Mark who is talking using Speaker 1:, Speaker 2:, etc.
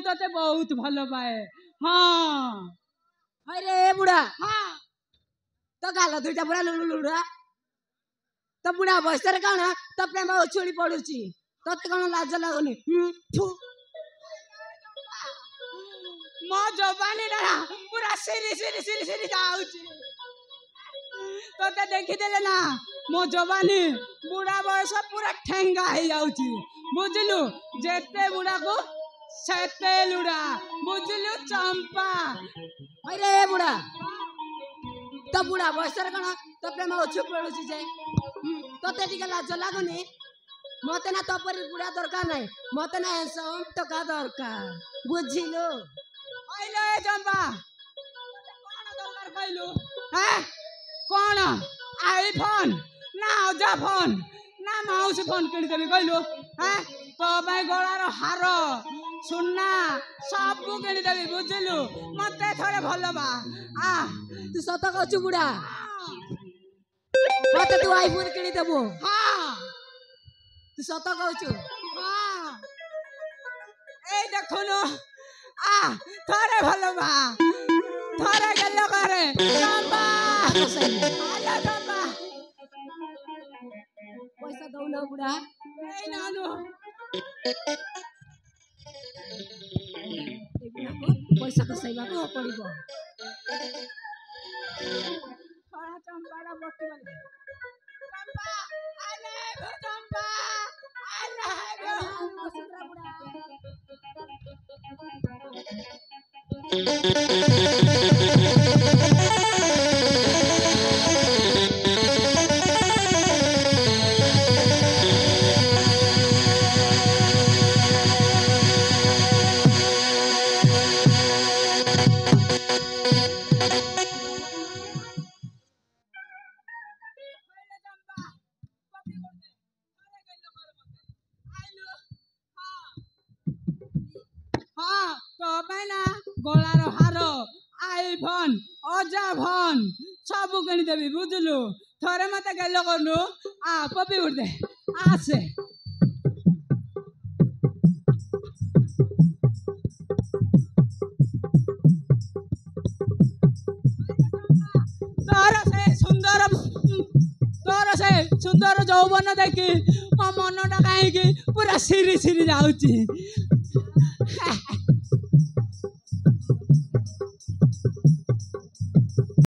Speaker 1: तोते बहुत भल पाए। हाँ
Speaker 2: अरे बुढ़ा
Speaker 1: हाँ
Speaker 2: तो गाल दुईटा बुढ़ा लुलु लुड़ा तो बुढ़ा बयस कौन तो प्रेम उछुड़ी पड़ुची तोते कौन लाज लगुनि
Speaker 1: मो जवानी ना पूरा सिरी सिरी सिरी सिरी जाऊची तोते देखिदेले ना मो जवानी बुढ़ा बयस पूरा ठेंगा हो जाऊची बुझलु जेते बुढ़ा को सेते लुड़ा बुझलु चंपा।
Speaker 2: अरे बुढ़ा तो बुढ़ा बयस कौन तो प्रेम उछु पड़ुची जे तोते टिके लाज लगुनि मते ना तोपरी बुढ़ा दरकार नहीं मते ना सब टका दरकार बुझिलु
Speaker 1: आइलो ए चंपा कौन दरकार कहलु हैं कौन आईफोन ना अजा फोन ना माउस फोन किनी देबी कहलु हैं तो भाई गलार हार सुना सब किनी देबी बुझलु मते थोड़े भलो बा आ
Speaker 2: तू सत कहू बुढ़ा मते तू आईफोन किनी देबो
Speaker 1: हाँ
Speaker 2: तू सत कहू
Speaker 1: हाँ ए देखुनु आ थोड़े भलो बा थोड़े गल्लो करे चंपा आलो चंपा
Speaker 2: पैसा दौ ना बुढ़ा
Speaker 1: ए नानु
Speaker 2: पैसा तो सही को पड़िबो
Speaker 1: थोड़ा चंपा रा बट्टी वाले चंपा आले गो चंपा आले गो हाँ तो ना गलार हार आईफोन अजा फोन सब किनी देबी बुझलु थोड़े मते गल्लो करनु आ पपी उठदे आसे तोर से सुंदर यौवन देखी मो मनटा कहीं पूरा सिरी सिरी जाऊची